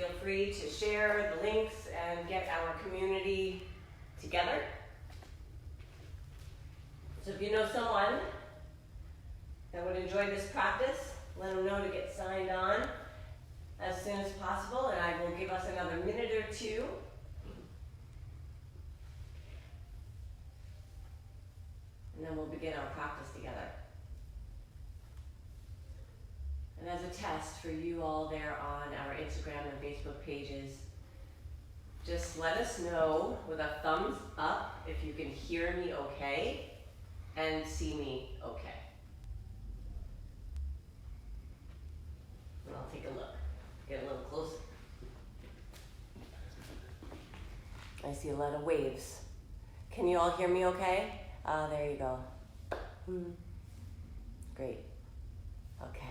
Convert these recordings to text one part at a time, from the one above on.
feel free to share the links and get our community together. So if you know someone that would enjoy this practice, let them know to get signed on as soon as possible, and I will give us another minute or two. And then we'll begin our practice together. And as a test for you all there on our Instagram and Facebook pages, just let us know with a thumbs up if you can hear me okay and see me okay. And I'll take a look, get a little closer. I see a lot of waves. Can you all hear me okay? There you go. Great. Okay.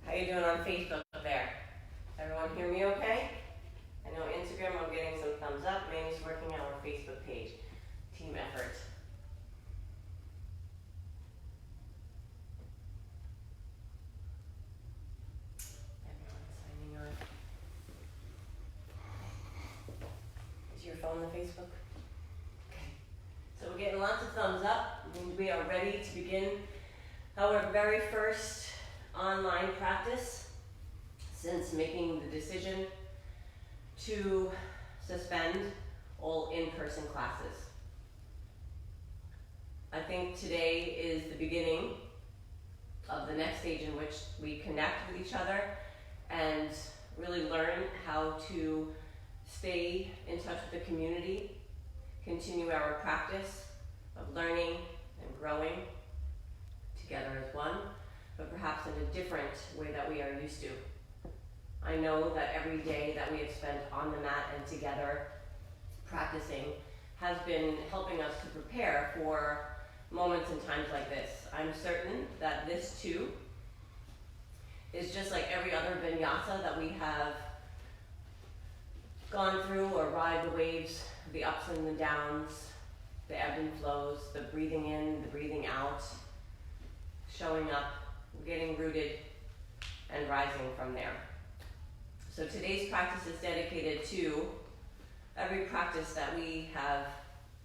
How you doing on Facebook there? Everyone hear me okay? I know Instagram, I'm getting some thumbs up. Manny's working our Facebook page. Team effort. Everyone signing on. Is your phone on Facebook? Okay. So we're getting lots of thumbs up. We are ready to begin our very first online practice since making the decision to suspend all in-person classes. I think today is the beginning of the next stage in which we connect with each other and really learn how to stay in touch with the community, continue our practice of learning and growing together as one, but perhaps in a different way that we are used to. I know that every day that we have spent on the mat and together practicing has been helping us to prepare for moments and times like this. I'm certain that this too is just like every other vinyasa that we have gone through or ride the waves, the ups and the downs, the ebb and flows, the breathing in, the breathing out, showing up, getting rooted, and rising from there. So today's practice is dedicated to every practice that we have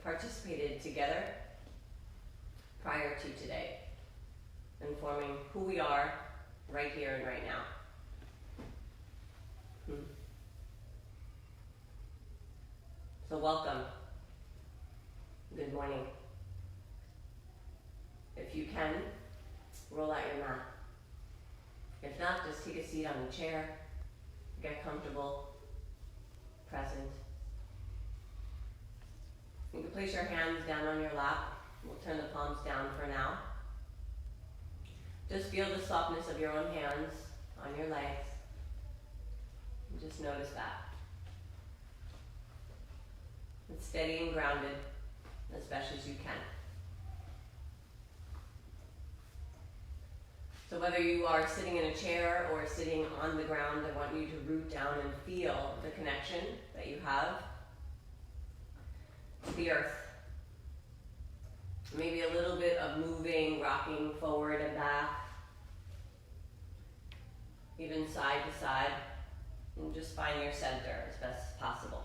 participated together prior to today, informing who we are right here and right now. So welcome. Good morning. If you can, roll out your mat. If not, just take a seat on the chair. Get comfortable, present. You can place your hands down on your lap. We'll turn the palms down for now. Just feel the softness of your own hands on your legs. And just notice that. It's steady and grounded as best as you can. So whether you are sitting in a chair or sitting on the ground, I want you to root down and feel the connection that you have to the earth. Maybe a little bit of moving, rocking forward and back, even side to side, and just find your center as best as possible.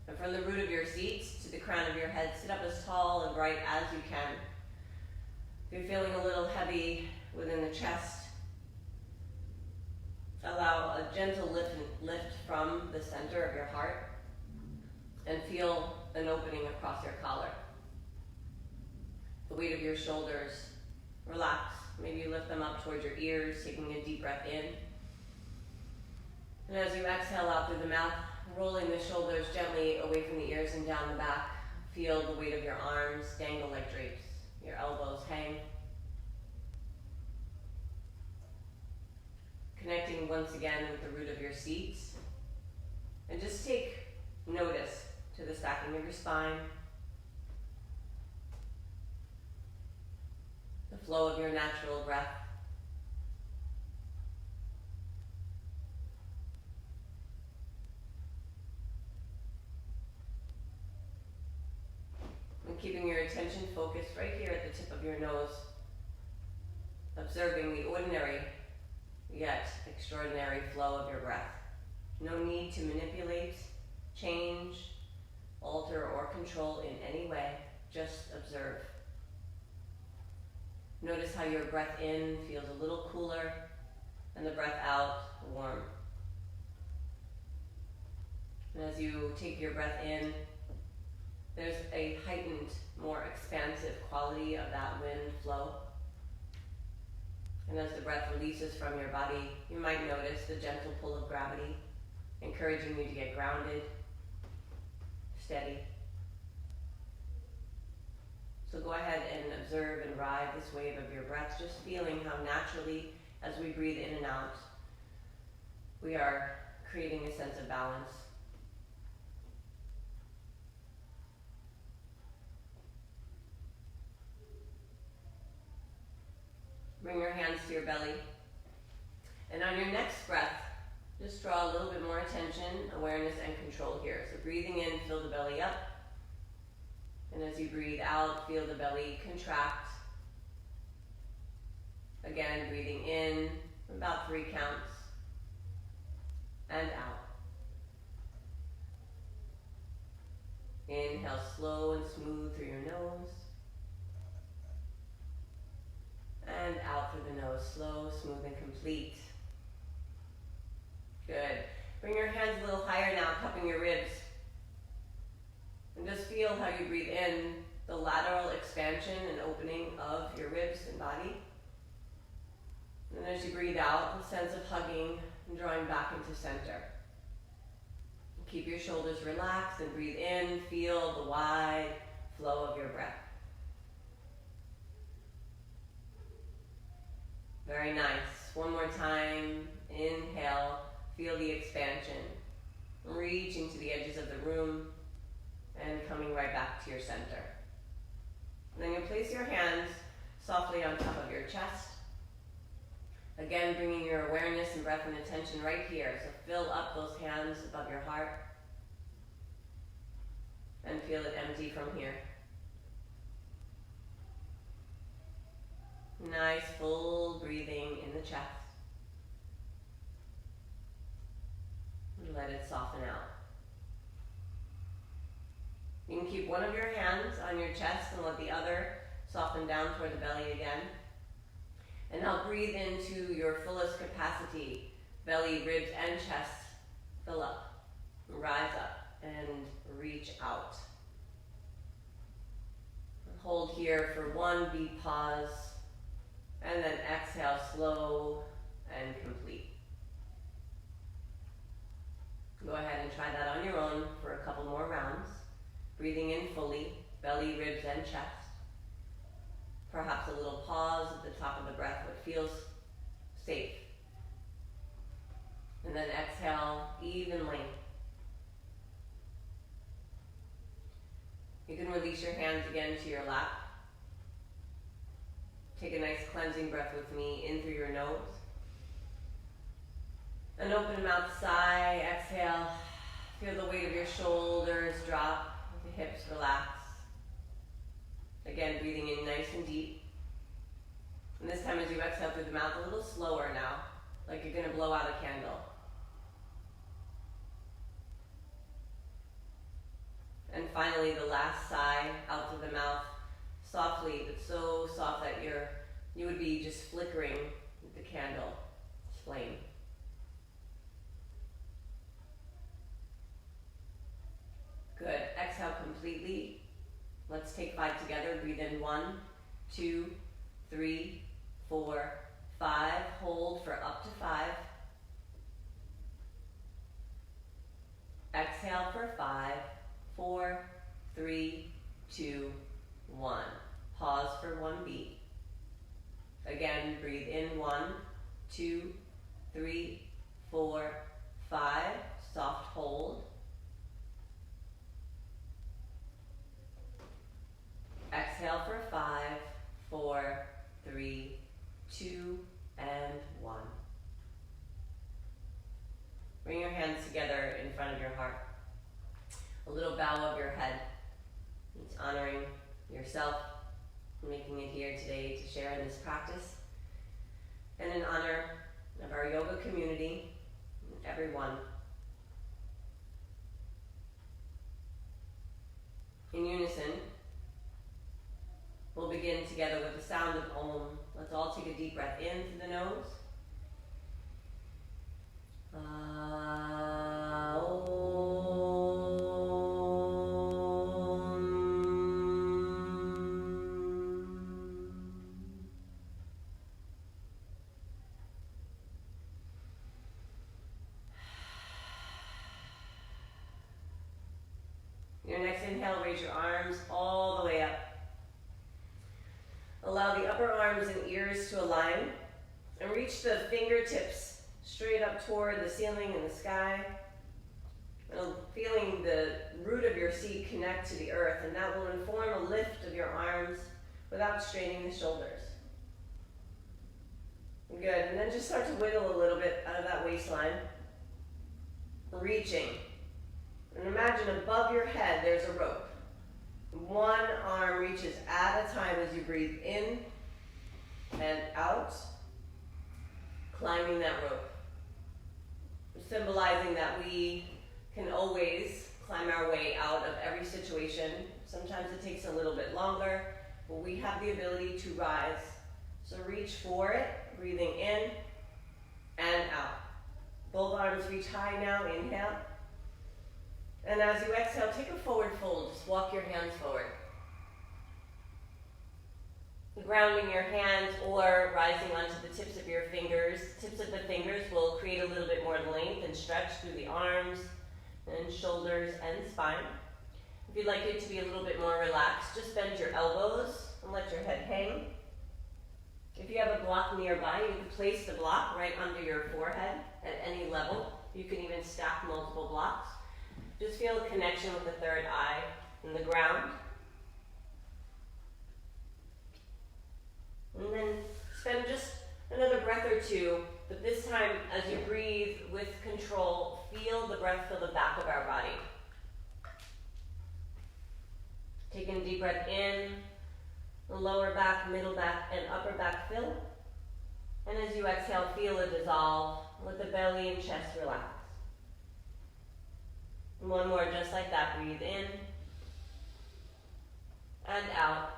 And from the root of your seat to the crown of your head, sit up as tall and bright as you can. If you're feeling a little heavy within the chest, allow a gentle lift from the center of your heart and feel an opening across your collar. The weight of your shoulders, relax. Maybe you lift them up towards your ears, taking a deep breath in. And as you exhale out through the mouth, rolling the shoulders gently away from the ears and down the back, feel the weight of your arms dangle like drapes. Your elbows hang. Connecting once again with the root of your seat. And just take notice to the stacking of your spine, the flow of your natural breath. And keeping your attention focused right here at the tip of your nose, observing the ordinary yet extraordinary flow of your breath. No need to manipulate, change, alter, or control in any way. Just observe. Notice how your breath in feels a little cooler and the breath out warm. And as you take your breath in, there's a heightened, more expansive quality of that wind flow. And as the breath releases from your body, you might notice the gentle pull of gravity, encouraging you to get grounded, steady. So go ahead and observe and ride this wave of your breath, just feeling how naturally, as we breathe in and out, we are creating a sense of balance. Bring your hands to your belly. And on your next breath, just draw a little bit more attention, awareness, and control here. So breathing in, fill the belly up. And as you breathe out, feel the belly contract. Again, breathing in, about 3 counts. And out. Inhale slow and smooth through your nose. And out through the nose, slow, smooth, and complete. Good. Bring your hands a little higher now, cupping your ribs. And just feel how you breathe in, the lateral expansion and opening of your ribs and body. And as you breathe out, the sense of hugging and drawing back into center. Keep your shoulders relaxed and breathe in, feel the wide flow of your breath. Very nice. One more time. Inhale. Feel the expansion. Reaching to the edges of the room and coming right back to your center. And then you'll place your hands softly on top of your chest. Again, bringing your awareness and breath and attention right here. So fill up those hands above your heart and feel it empty from here. Nice full breathing in the chest. And let it soften out. You can keep one of your hands on your chest and let the other soften down toward the belly again. And now breathe into your fullest capacity. Belly, ribs, and chest fill up. Rise up and reach out. Hold here for 1 deep pause. And then exhale, slow and complete. Go ahead and try that on your own for a couple more rounds. Breathing in fully, belly, ribs, and chest. Perhaps a little pause at the top of the breath, what feels safe. And then exhale evenly. You can release your hands again to your lap. Take a nice cleansing breath with me in through your nose. An open mouth sigh, exhale. Feel the weight of your shoulders drop, the hips relax. Again, breathing in nice and deep. And this time as you exhale through the mouth, a little slower now, like you're going to blow out a candle. And finally, the last sigh out through the mouth, softly, but so soft that you would be just flickering the candle flame. Good. Exhale completely. Let's take 5 together. Breathe in 1, 2, 3, 4, 5. Hold for up to 5. Exhale for 5, 4, 3, 2, 1. Pause for 1 beat. Again, breathe in 1, 2, 3, 4, 5. Soft hold. Exhale for 5, 4, 3, 2, and 1. Bring your hands together in front of your heart. A little bow of your head. It's honoring yourself, making it here today to share in this practice. And in honor of our in through the nose. Your next inhale, raise your arms all the way up. Allow the upper arms and ears to align and reach the fingertips straight up toward the ceiling and the sky. And feeling the root of your seat connect to the earth, and that will inform a lift of your arms without straining the shoulders. Good, and then just start to wiggle a little bit out of that waistline. Reaching. And imagine above your head there's a rope. One arm reaches at a time as you breathe in and out, climbing that rope. Symbolizing that we can always climb our way out of every situation. Sometimes it takes a little bit longer, but we have the ability to rise. So reach for it, breathing in and out. Both arms reach high now, inhale. And as you exhale, take a forward fold. Just walk your hands forward. Grounding your hands or rising onto the tips of your fingers. Tips of the fingers will create a little bit more length and stretch through the arms and shoulders and spine. If you'd like it to be a little bit more relaxed, just bend your elbows and let your head hang. If you have a block nearby, you can place the block right under your forehead at any level. You can even stack multiple blocks. Just feel a connection with the third eye and the ground. And then spend just another breath or two, but this time as you breathe with control, feel the breath fill the back of our body. Taking a deep breath in, the lower back, middle back, and upper back fill. And as you exhale, feel it dissolve. Let the belly and chest relax. And one more just like that. Breathe in and out.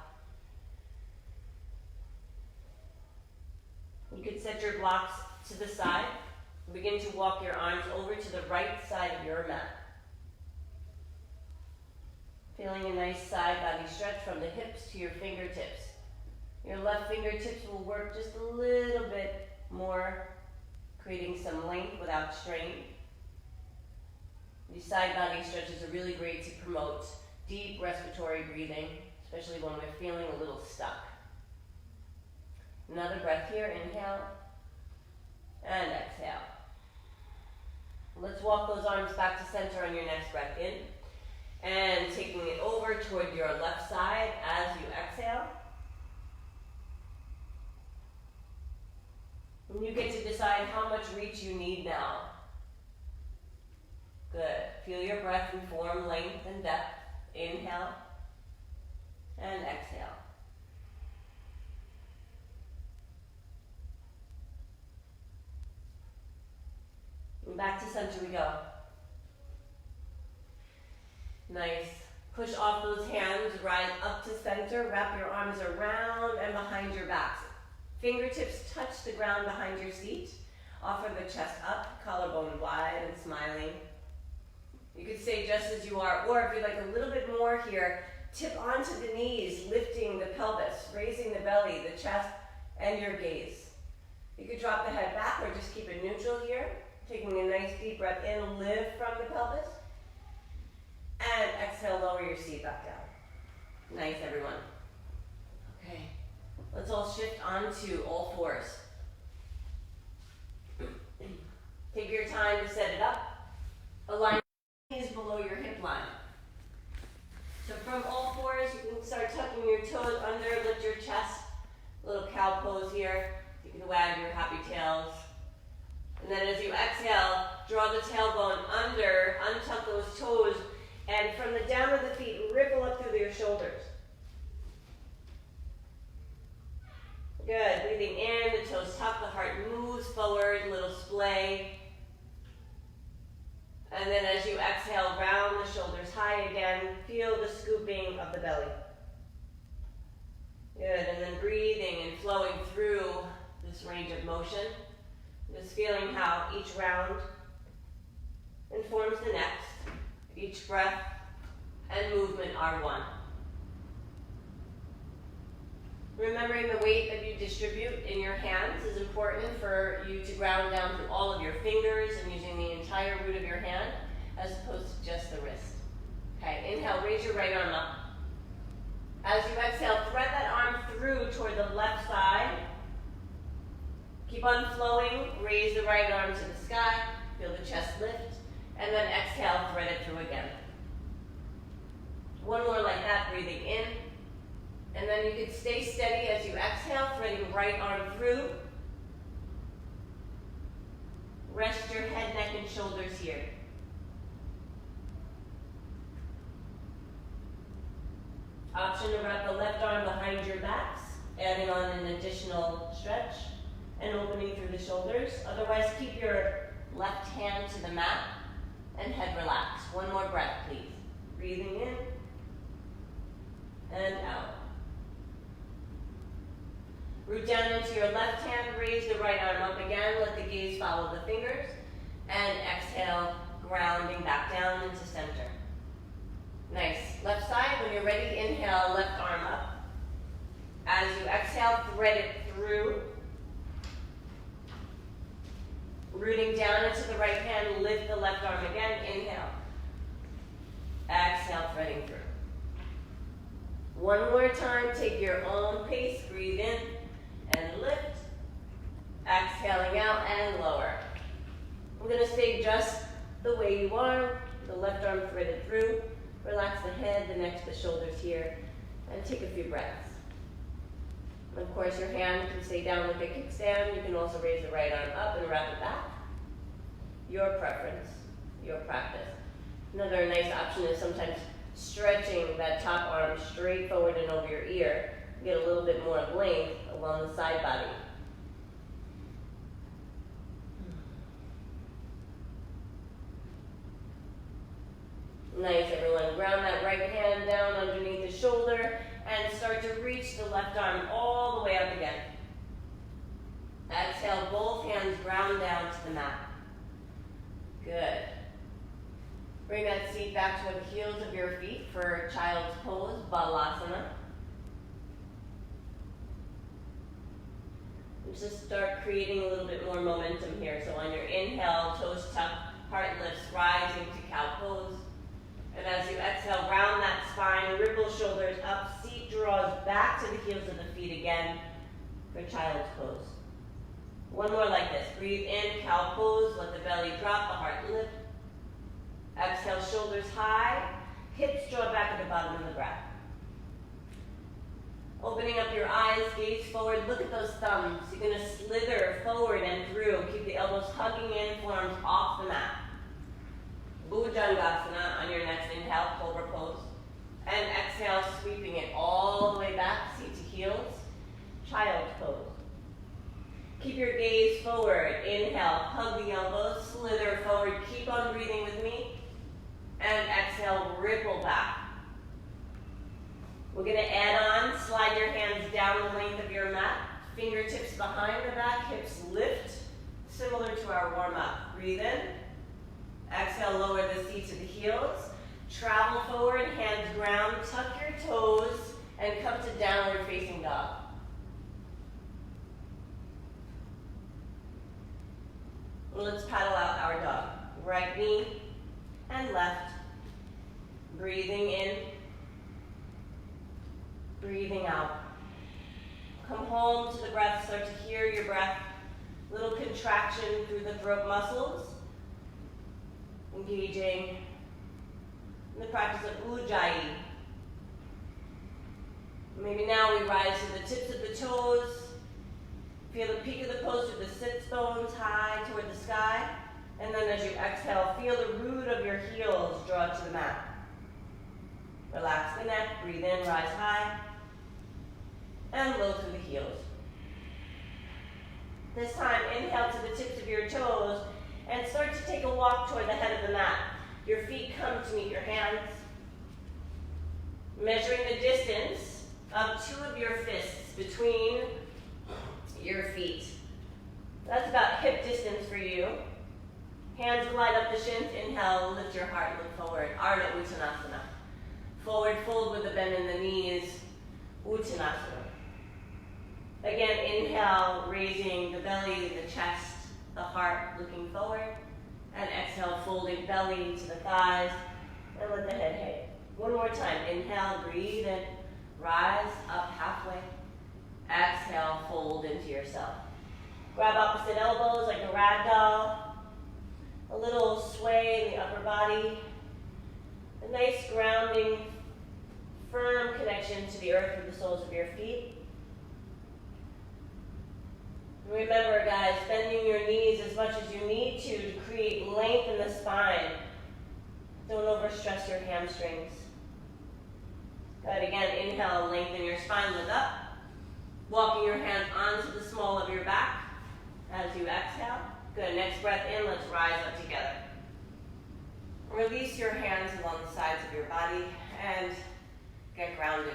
You could set your blocks to the side. Begin to walk your arms over to the right side of your mat. Feeling a nice side body stretch from the hips to your fingertips. Your left fingertips will work just a little bit more, creating some length without strain. These side body stretches are really great to promote deep respiratory breathing, especially when we're feeling a little stuck. Another breath here, inhale and exhale. Let's walk those arms back to center on your next breath in. And taking it over toward your left side as you exhale. And you get to decide how much reach you need now. Good. Feel your breath inform length and depth. Inhale and exhale. And back to center we go. Nice. Push off those hands, rise up to center, wrap your arms around and behind your backs. Fingertips touch the ground behind your seat. Offer the chest up, collarbone wide and smiling. You could stay just as you are, or if you'd like a little bit more here, tip onto the knees, lifting the pelvis, raising the belly, the chest, and your gaze. You could drop the head back or just keep it neutral here. Taking a nice deep breath in, lift from the pelvis. And exhale, lower your seat back down. Nice, everyone. Okay, let's all shift onto all fours. Take your time to set it up. Align your knees below your hip line. So from all fours, you can start tucking your toes under, lift your chest. A little cow pose here. You can wag your happy tails. And then as you exhale, draw the tailbone under, untuck those toes, and from the down of the feet, ripple up through your shoulders. Good. Breathing in, the toes tuck, the heart moves forward, little splay. And then as you exhale, round the shoulders high again. Feel the scooping of the belly. Good. And then breathing and flowing through the this range of motion. Just feeling how each round informs the next. Each breath and movement are one. Remembering the weight that you distribute in your hands is important for you to ground down through all of your fingers and using the entire root of your hand as opposed to just the wrist. Okay, inhale, raise your right arm up. As you exhale, thread that arm through toward the left side. Keep on flowing, raise the right arm to the sky, feel the chest lift, and then exhale, thread it through again. One more like that, breathing in. And then you can stay steady as you exhale, threading right arm through. Rest your head, neck, and shoulders here. Option to wrap the left arm behind your backs, adding on an additional stretch and opening through the shoulders. Otherwise, keep your left hand to the mat and head relaxed. One more breath, please. Breathing in and out. Root down into your left hand, raise the right arm up again, let the gaze follow the fingers, and exhale, grounding back down into center. Nice. Left side, when you're ready, inhale, left arm up. As you exhale, thread it through. Rooting down into the right hand, lift the left arm again, inhale. Exhale, threading through. One more time, take your own pace, breathe in and lift. Exhaling out and lower. We're going to stay just the way you are, the left arm threaded through. Relax the head, the neck, the shoulders here, and take a few breaths. And of course, your hand can stay down like a kickstand. You can also raise the right arm up and wrap it back. Your preference, your practice. Another nice option is sometimes stretching that top arm straight forward and over your ear. Get a little bit more of length along the side body. Nice, everyone. Ground that right hand down underneath the shoulder and start to reach the left arm all the way up again. Exhale, both hands ground down to the mat. Good. Bring that seat back to the heels of your feet for child's pose, Balasana. And just start creating a little bit more momentum here. So on your inhale, toes tucked, heart lifts, rising to cow pose. And as you exhale, round that spine, ripple shoulders up, seat draws back to the heels of the feet again for child's pose. One more like this. Breathe in, cow pose, let the belly drop, the heart lift. Exhale, shoulders high, hips draw back at the bottom of the breath. Opening up your eyes, gaze forward, look at those thumbs. You're going to slither forward and through. Keep the elbows hugging in, forearms off the mat. Bhujangasana on your next inhale, cobra pose. And exhale, sweeping it all the way back, seat to heels, child's pose. Keep your gaze forward. Inhale, hug the elbows, slither forward. Keep on breathing with me. And exhale, ripple back. We're going to add on, slide your hands down the length of your mat, fingertips behind the back, hips lift, similar to our warm-up. Breathe in. Exhale, lower the seat to the heels. Travel forward, hands ground, tuck your toes, and come to downward facing dog. Let's paddle out our dog. Right knee and left. Breathing in. Breathing out. Come home to the breath. Start to hear your breath. Little contraction through the throat muscles. Engaging in the practice of Ujjayi. Maybe now we rise to the tips of the toes. Feel the peak of the pose through the sits bones high toward the sky. And then as you exhale, feel the root of your heels draw to the mat. Relax the neck, breathe in, rise high. And low through the heels. This time, inhale to the tips of your toes and start to take a walk toward the head of the mat. Your feet come to meet your hands. Measuring the distance of two of your fists between your feet. That's about hip distance for you. Hands glide up the shins. Inhale, lift your heart, look forward. Ardha Uttanasana. Forward fold with a bend in the knees. Uttanasana. Again, inhale, raising the belly, the chest, the heart, looking forward. And exhale, folding belly to the thighs. And let the head hang. One more time. Inhale, breathe in. Rise up halfway. Exhale, fold into yourself. Grab opposite elbows like a rag doll. A little sway in the upper body. A nice grounding, firm connection to the earth with the soles of your feet. Remember, guys, bending your knees as much as you need to create length in the spine. Don't overstress your hamstrings. Good. Again, inhale, lengthen your spine, look up. Walking your hands onto the small of your back as you exhale. Good. Next breath in, let's rise up together. Release your hands along the sides of your body and get grounded.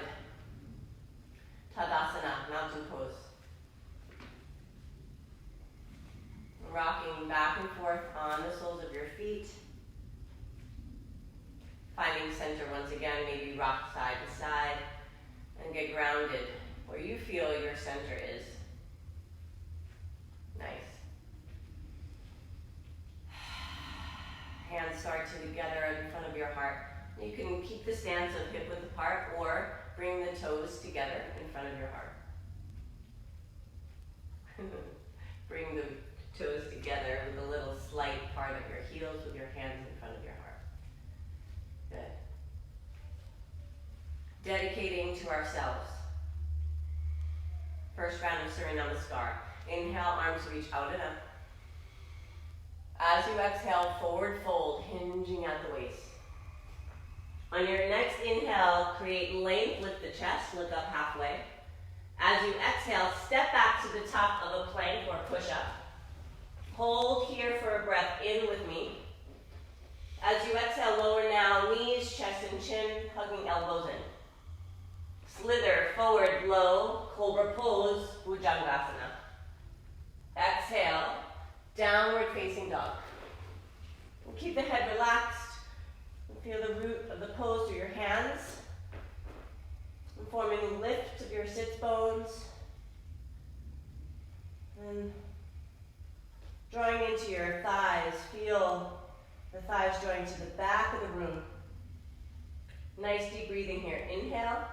Tadasana, mountain pose. Rocking back and forth on the soles of your feet. Finding center once again, maybe rock side to side. And get grounded where you feel your center is. Nice. Hands start together in front of your heart. You can keep the stance of hip width apart or bring the toes together in front of your heart. Bring the toes together with a little slight part of your heels with your hands in front of your heart. Good. Dedicating to ourselves. First round of Surya Namaskar. Inhale, arms reach out and up. As you exhale, forward fold, hinging at the waist. On your next inhale, create length, lift the chest, look up halfway. As you exhale, step back to the top of a plank or push-up. Hold here for a breath in with me. As you exhale, lower now, knees, chest, and chin, hugging elbows in. Slither forward, low, cobra pose, Bhujangasana. Exhale, downward facing dog. We'll keep the head relaxed. Feel the root of the pose through your hands. And forming a lift of your sits bones. And drawing into your thighs. Feel the thighs drawing to the back of the room. Nice deep breathing here. Inhale.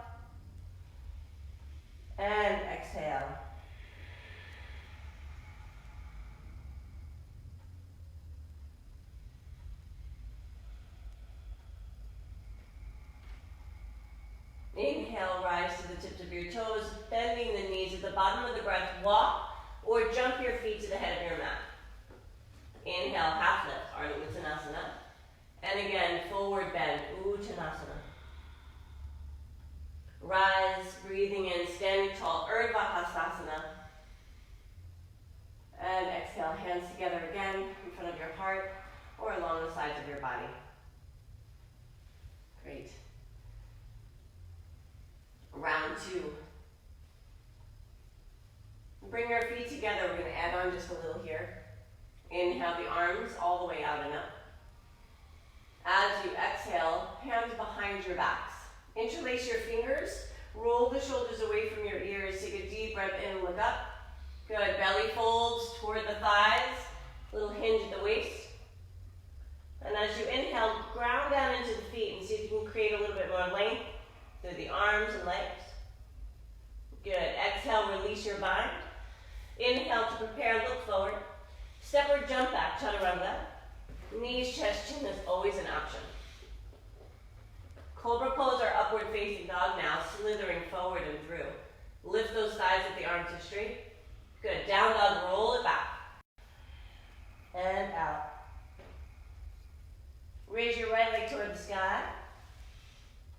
And exhale. Inhale, rise to the tips of your toes, bending the knees at the bottom of the breath. Walk or jump your feet to the head of your mat. Inhale, half lift, Ardha Uttanasana. And again, forward bend, Uttanasana. Rise, breathing in, standing tall, Urdhva Hastasana. And exhale, hands together again in front of your heart or along the sides of your body. Great. Round two. Bring your feet together. We're going to add on just a little here. Inhale the arms all the way out and up. As you exhale, hands behind your backs. Interlace your fingers. Roll the shoulders away from your ears. Take a deep breath in and look up. Good. Belly folds toward the thighs. Little hinge at the waist. And as you inhale, ground down into the feet and see if you can create a little bit more length through the arms and legs. Good. Exhale, release your bind. Inhale to prepare, look forward. Step or jump back, chaturanga. Knees, chest, chin is always an option. Cobra pose or upward facing dog now, slithering forward and through. Lift those thighs if the arms are straight. Good. Down dog, roll it back. And out. Raise your right leg toward the sky.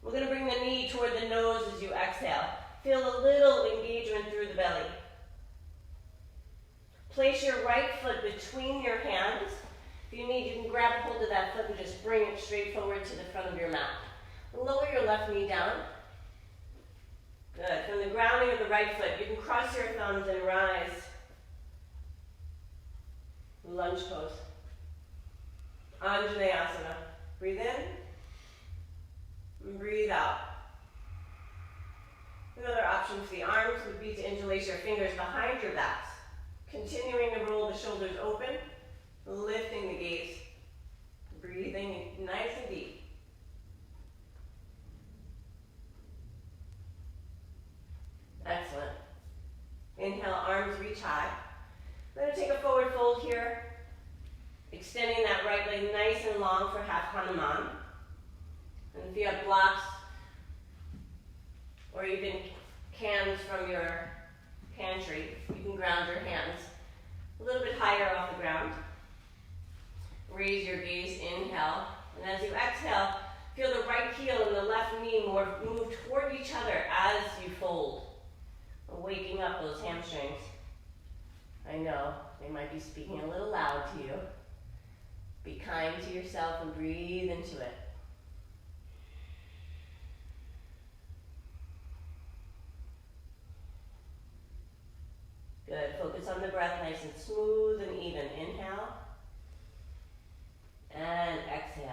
We're going to bring the knee toward the nose as you exhale. Feel a little engagement through the belly. Place your right foot between your hands. If you need, you can grab hold of that foot and just bring it straight forward to the front of your mat. Lower your left knee down. Good. From the grounding of the right foot, you can cross your thumbs and rise. lunge pose. Anjaneyasana. Breathe in and breathe out. Another option for the arms would be to interlace your fingers behind your backs, continuing to roll the shoulders open, lifting the gaze, breathing nice and deep. Excellent. Inhale, arms reach high. We're going to take a forward fold here, extending that right leg nice and long for half Hanuman. And if you have blocks or even cans from your pantry, you can ground your hands a little bit higher off the ground. Raise your gaze, inhale. And as you exhale, feel the right heel and the left knee move toward each other as you fold, waking up those hamstrings. I know, they might be speaking a little loud to you. Be kind to yourself and breathe into it. Good, focus on the breath, nice and smooth and even. Inhale and exhale.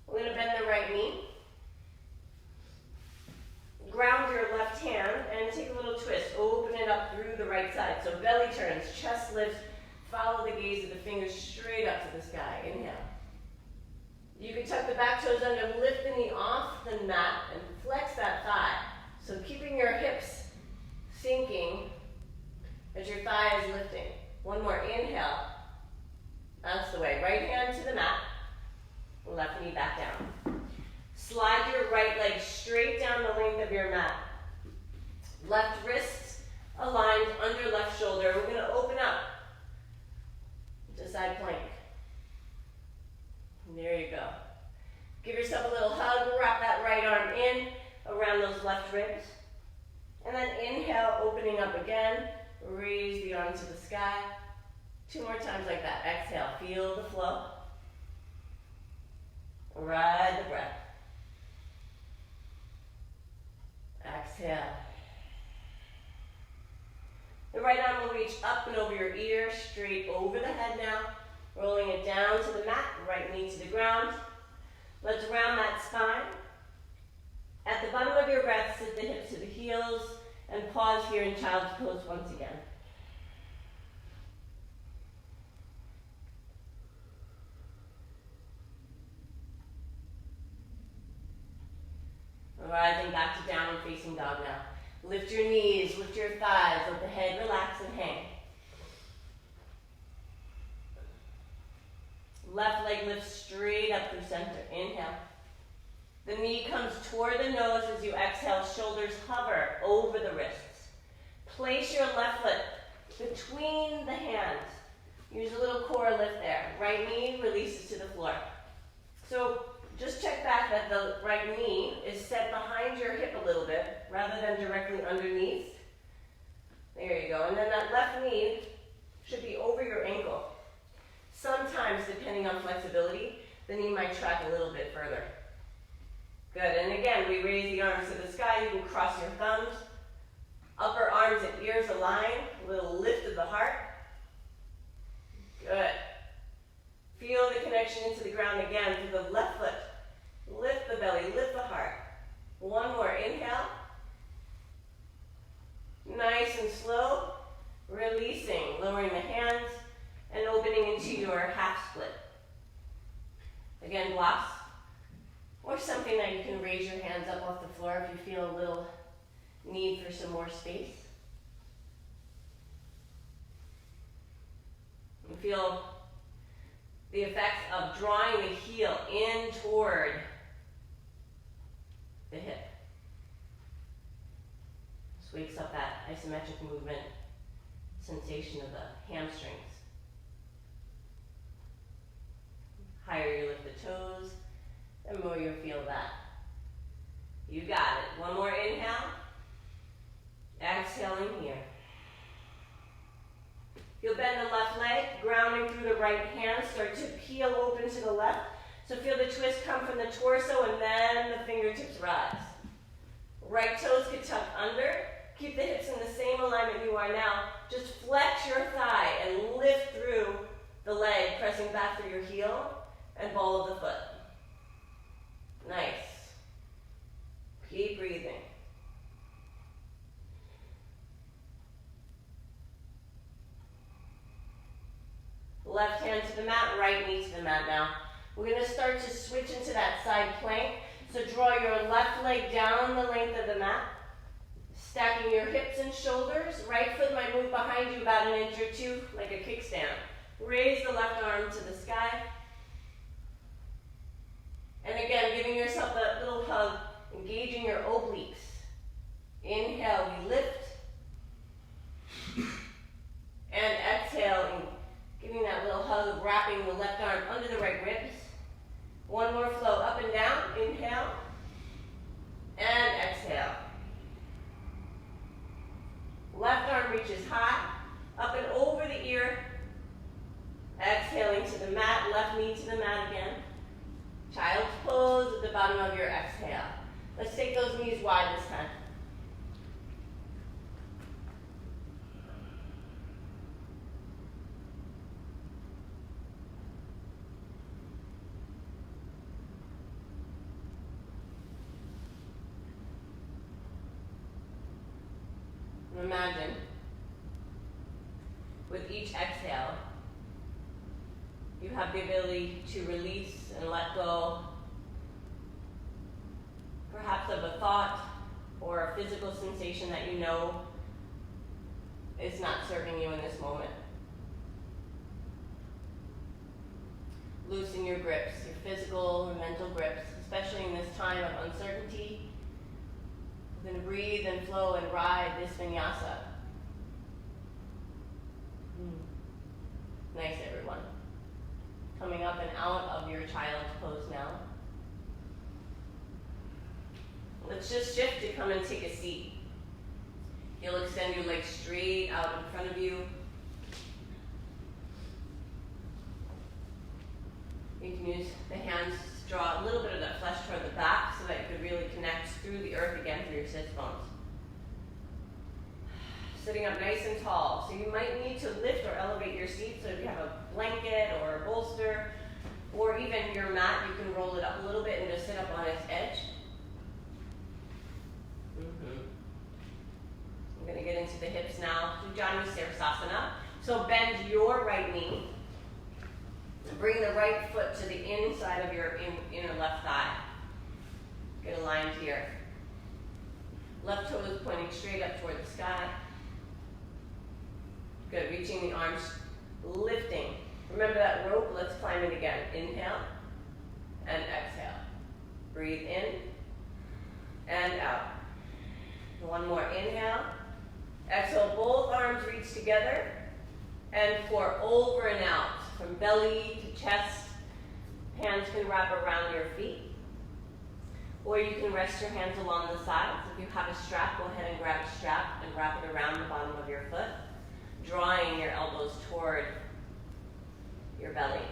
We're going to bend the right knee. Ground your left hand and take a little twist. Open it up through the right side. So belly turns, chest lifts. Follow the gaze of the fingers straight up to the sky. Inhale. You can tuck the back toes under, lift the knee off the mat, and flex that thigh. So keeping your hips sinking as your thigh is lifting. One more. Inhale. That's the way. Right hand to the mat. Left knee back down. Slide your right leg straight down the length of your mat. Left wrist aligned under left shoulder. We're going to open up to side plank. And there you go. Give yourself a little hug. Wrap that right arm in around those left ribs. And then inhale, opening up again. Raise the arm to the sky. 2 more times like that. Exhale. Feel the flow. Ride the breath. Exhale. The right arm will reach up and over your ear, straight over the head now. Rolling it down to the mat, right knee to the ground. Let's round that spine. At the bottom of your breath, sit the hips to the heels and pause here in child's pose once again. Rising back to downward facing dog now. Lift your knees, lift your thighs, let the head relax and hang. Left leg lifts straight up through center. Inhale. The knee comes toward the nose as you exhale. Shoulders hover over the wrists. Place your left foot between the hands. Use a little core lift there. Right knee releases to the floor. So just check back that the right knee is set behind your hip a little bit rather than directly underneath. There you go. And then that left knee should be over your ankle. Sometimes, depending on flexibility, the knee might track a little bit further. Good. And again, we raise the arms to the sky. You can cross your thumbs. Upper arms and ears align. A little lift of the heart. Good. Feel the connection into the ground again through the left foot. Lift the belly, lift the heart. One more. Inhale. Nice and slow. Releasing, lowering the hands and opening into your half split. Again, blocks. Or something that you can raise your hands up off the floor if you feel a little need for some more space. And feel the effects of drawing the heel in toward the hip. This wakes up that isometric movement sensation of the hamstrings. Higher you lift the toes, the more you'll feel that. You got it. One more inhale. Exhaling here. You'll bend the left leg, grounding through the right hand. Start to peel open to the left. So feel the twist come from the torso and then the fingertips rise. Right toes can tuck under. Keep the hips in the same alignment you are now. Just flex your thigh and lift through the leg, pressing back through your heel and ball of the foot. Nice. Keep breathing. Left hand to the mat, right knee to the mat now. We're going to start to switch into that side plank. So draw your left leg down the length of the mat, stacking your hips and shoulders. Right foot might move behind you about an inch or two, like a kickstand. Raise the left arm to the sky. And again, giving yourself that little hug, engaging your obliques. Inhale, we lift. And exhale, and giving that little hug, wrapping the left arm under the right ribs. One more flow, up and down. Inhale. And exhale. Left arm reaches high, up and over the ear. Exhaling to the mat, left knee to the mat again. Child's pose at the bottom of your exhale. Let's take those knees wide this time. Imagine, with each exhale, you have the ability to release and let go, perhaps of a thought or a physical sensation that you know is not serving you in this moment. Loosen your grips, your physical or mental grips, especially in this time of uncertainty. We're going to breathe and flow and ride this vinyasa. Nice, everyone. Coming up and out of your child's pose now. Let's just shift to come and take a seat. You'll extend your legs straight out in front of you. You can use the hands to draw a little bit of that flesh toward the back so that you could really connect through the earth again through your sits bones. Sitting up nice and tall. So you might need to lift or elevate your seat. So if you have a blanket or a bolster or even your mat, you can roll it up a little bit and just sit up on its edge. I'm going to get into the hips now. Ujjayi Sirsasana. So bend your right knee. Bring the right foot to the inside of your inner left thigh. Get aligned here. Left toe is pointing straight up toward the sky. Good, reaching the arms, lifting. Remember that rope, let's climb it again. Inhale and exhale. Breathe in and out. One more, inhale. Exhale, both arms reach together and pour over and out. From belly to chest, hands can wrap around your feet. Or you can rest your hands along the sides. If you have a strap, go ahead and grab a strap and wrap it around the bottom of your foot, drawing your elbows toward your belly.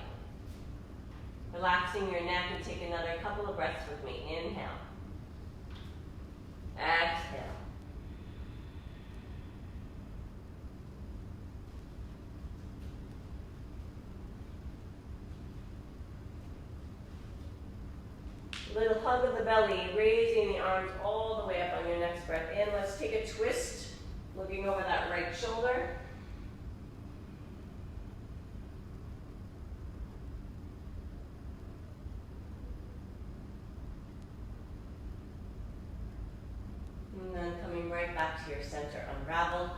Relaxing your neck and take another couple of breaths with me. Inhale. Exhale. Little hug of the belly, raising the arms all the way up on your next breath in. Let's take a twist, looking over that right shoulder. And then coming right back to your center, unravel.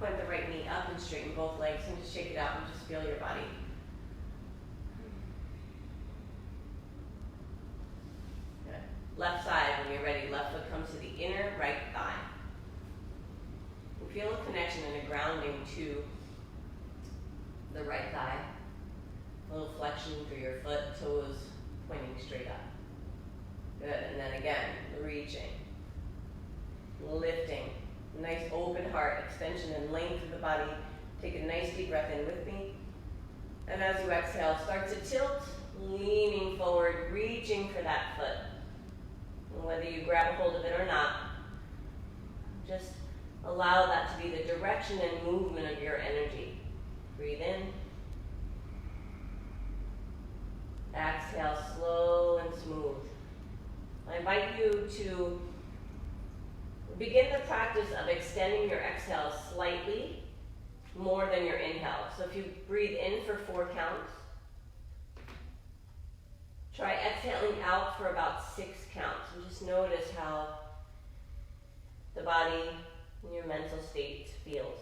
Point the right knee up and straighten both legs and just shake it out and just feel your body. Left side, when you're ready, left foot comes to the inner right thigh. And feel a connection and a grounding to the right thigh. A little flexion through your foot, toes pointing straight up. Good, and then again, reaching, lifting. Nice open heart, extension and length of the body. Take a nice deep breath in with me. And as you exhale, start to tilt, leaning forward, reaching for that foot. And whether you grab a hold of it or not, just Allow that to be the direction and movement of your energy. Breathe in. Exhale, slow and smooth. I invite you to begin the practice of extending your exhale slightly more than your inhale. So if you breathe in for 4 counts, try exhaling out for about 6 counts. And just notice how the body and your mental state feels.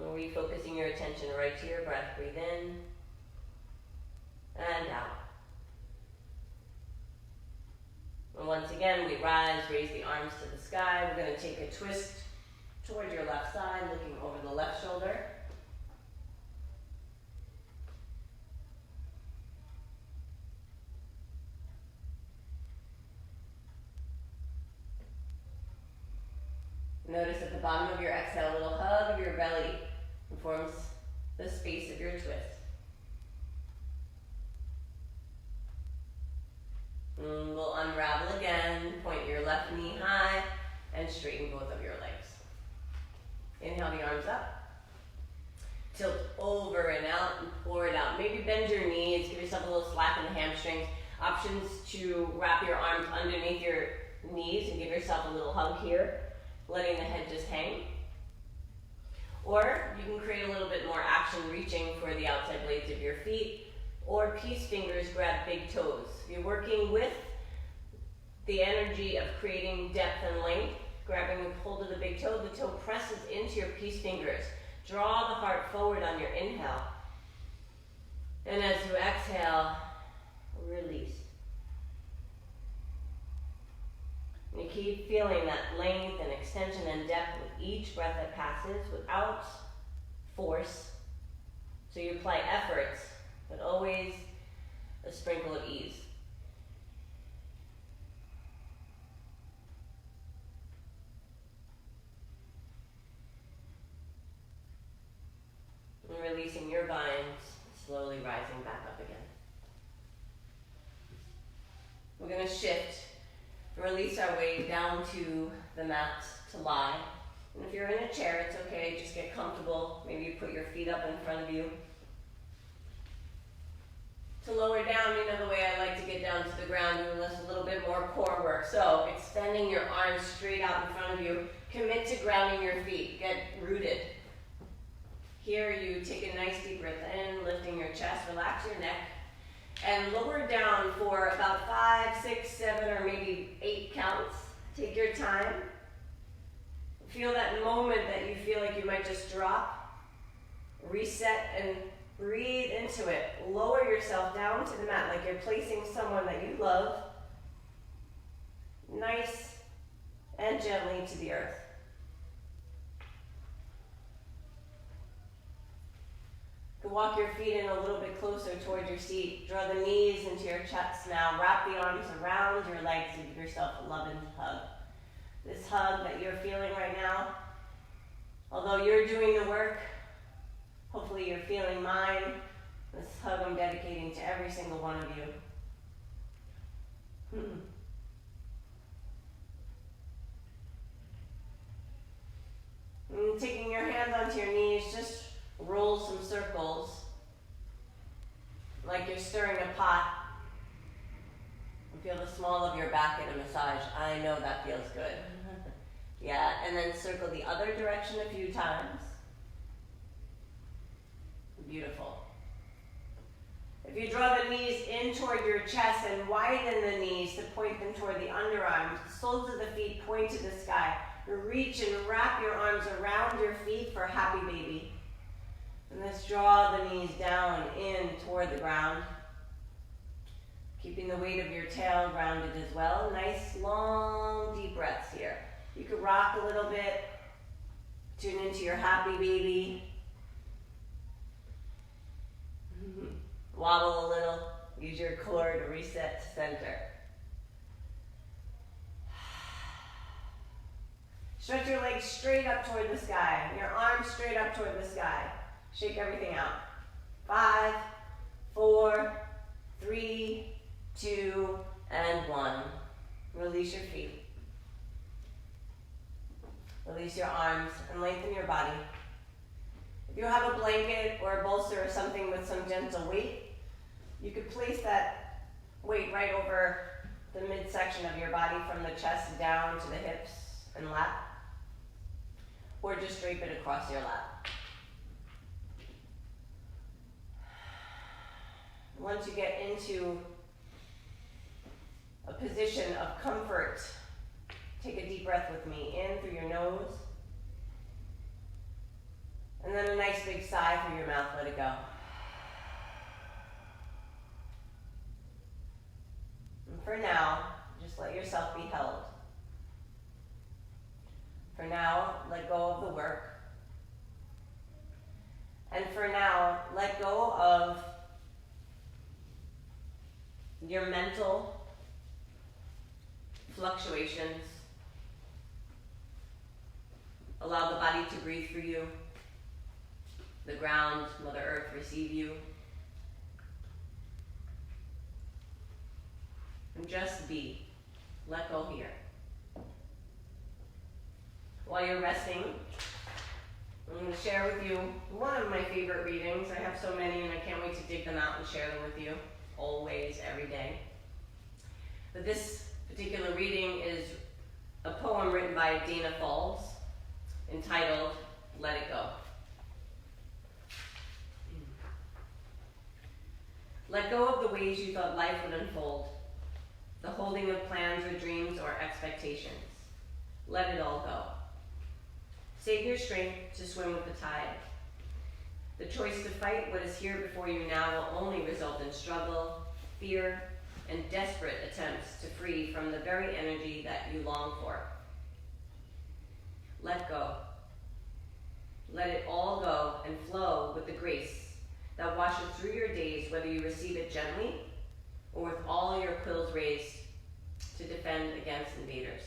And refocusing your attention right to your breath. Breathe in and out. And once again, we rise, raise the arms to the sky. We're going to take a twist toward your left side, looking over the left shoulder. Notice at the bottom of your exhale, a little hug of your belly forms the space of your twist. And we'll unravel again, point your left knee high, and straighten both of your legs. Inhale the arms up. Tilt over and out and pour it out. Maybe bend your knees, give yourself a little slack in the hamstrings. Options to wrap your arms underneath your knees and give yourself a little hug here, letting the head just hang. Or you can create a little bit more action reaching for the outside blades of your feet, or peace fingers grab big toes. If you're working with the energy of creating depth and length, grabbing a hold of the big toe, the toe presses into your peace fingers. Draw the heart forward on your inhale. And as you exhale, release. And you keep feeling that length and extension and depth with each breath that passes without force. So you apply efforts, but always a sprinkle of ease. And releasing your binds, slowly rising back up again. We're going to shift. Release our way down to the mat to lie. And if you're in a chair, it's okay. Just get comfortable. Maybe you put your feet up in front of you. To lower down, you know the way I like to get down to the ground, doing this a little bit more core work. So extending your arms straight out in front of you. Commit to grounding your feet. Get rooted. Here you take a nice deep breath in, lifting your chest, relax your neck. And lower down for about 5, 6, 7, or maybe 8 counts. Take your time. Feel that moment that you feel like you might just drop. Reset and breathe into it. Lower yourself down to the mat like you're placing someone that you love nice and gently to the earth. Walk your feet in a little bit closer toward your seat. Draw the knees into your chest now. Wrap the arms around your legs and give yourself a loving hug. This hug that you're feeling right now, although you're doing the work, hopefully you're feeling mine. This hug I'm dedicating to every single one of you. And taking your hands onto your knees, just roll some circles like you're stirring a pot. And feel the small of your back in a massage. I know that feels good. Yeah, and then circle the other direction a few times. Beautiful. If you draw the knees in toward your chest and widen the knees to point them toward the underarms, the soles of the feet point to the sky. Reach and wrap your arms around your feet for happy baby. And let's draw the knees down in toward the ground. Keeping the weight of your tail grounded as well. Nice, long, deep breaths here. You could rock a little bit. Tune into your happy baby. Wobble a little. Use your core to reset to center. Stretch your legs straight up toward the sky. Your arms straight up toward the sky. Shake everything out. 5, 4, 3, 2, and 1. Release your feet. Release your arms and lengthen your body. If you have a blanket or a bolster or something with some gentle weight, you could place that weight right over the midsection of your body from the chest down to the hips and lap, or just drape it across your lap. Once you get into a position of comfort, take a deep breath with me, in through your nose, and then a nice big sigh through your mouth, let it go. And for now, just let yourself be held. For now, let go of the work. And for now, let go of your mental fluctuations. Allow the body to breathe for you. The ground, Mother Earth, receive you. And just be. Let go here. While you're resting, I'm going to share with you one of my favorite readings. I have so many and I can't wait to dig them out and share them with you. Always, every day. But this particular reading is a poem written by Dana Falls entitled, Let It Go. Let go of the ways you thought life would unfold, the holding of plans or dreams or expectations. Let it all go. Save your strength to swim with the tide. The choice to fight what is here before you now will only result in struggle, fear, and desperate attempts to free from the very energy that you long for. Let go. Let it all go and flow with the grace that washes through your days, whether you receive it gently or with all your quills raised to defend against invaders.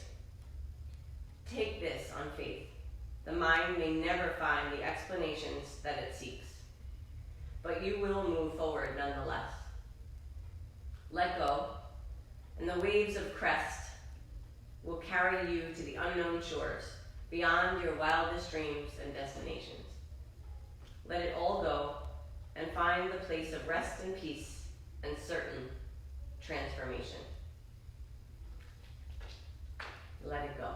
Take this on faith. The mind may never find the explanations that it seeks, but you will move forward nonetheless. Let go, and the waves of crest will carry you to the unknown shores, beyond your wildest dreams and destinations. Let it all go, and find the place of rest and peace and certain transformation. Let it go.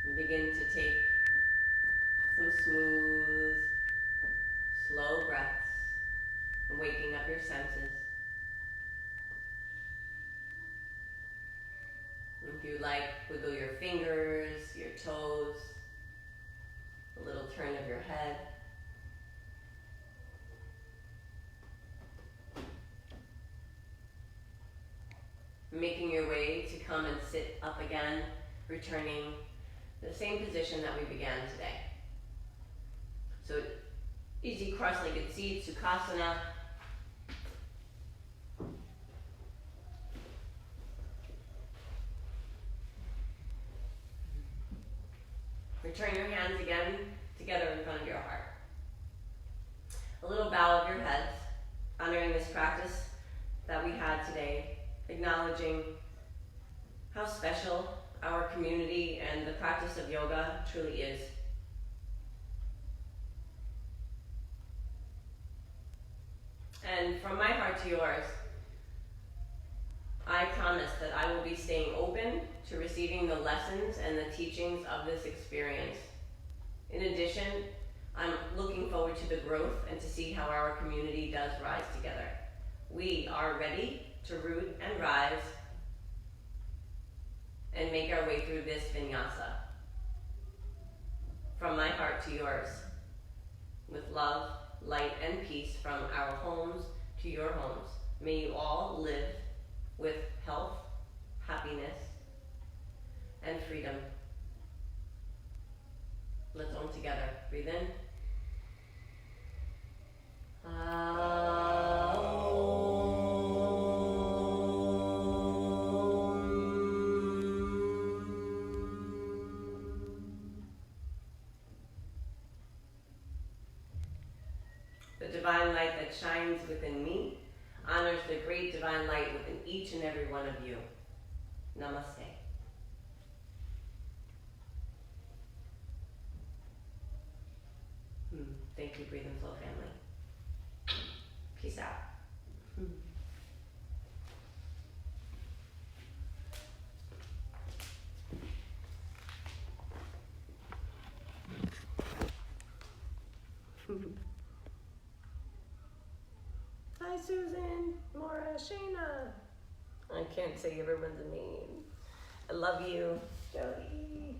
And begin to take some smooth, slow breaths and waking up your senses. If you like, wiggle your fingers, your toes, a little turn of your head. Making your way to come and sit up again, returning the same position that we began today. So easy cross-legged seat, Sukhasana. Return your hands again together in front of your heart. A little bow of your heads, honoring this practice that we had today, acknowledging how special our community and the practice of yoga truly is. And from my heart to yours, I promise that I will be staying open to receiving the lessons and the teachings of this experience. In addition, I'm looking forward to the growth and to see how our community does rise together. We are ready to root and rise and make our way through this vinyasa. From my heart to yours, with love, light, and peace from our homes to your homes. May you all live with health, happiness, and freedom. Let's own together. Breathe in. The divine light that shines within me honors the great divine light within each and every one of you. Namaste. Thank you, Breathe and Flow family. Peace out. Hi, Susan, Maura, Shayna. I can't say everyone's name. I love you. Jody,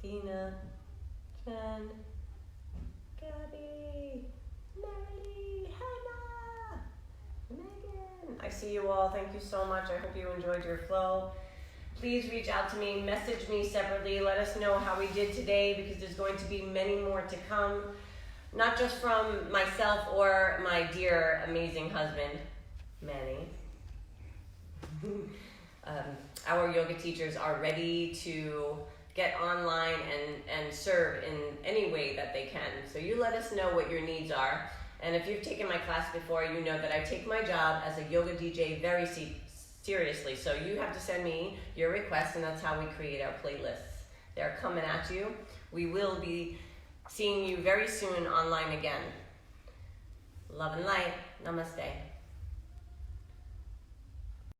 Tina, Jen, Gabby, Mary, Hannah, Megan. I see you all. Thank you so much. I hope you enjoyed your flow. Please reach out to me, message me separately. Let us know how we did today, because there's going to be many more to come. Not just from myself or my dear, amazing husband, Manny. Our yoga teachers are ready to get online and serve in any way that they can. So you let us know what your needs are. And if you've taken my class before, you know that I take my job as a yoga DJ very seriously. So you have to send me your requests, and that's how we create our playlists. They're coming at you. We will be seeing you very soon online again. Love and light. Namaste.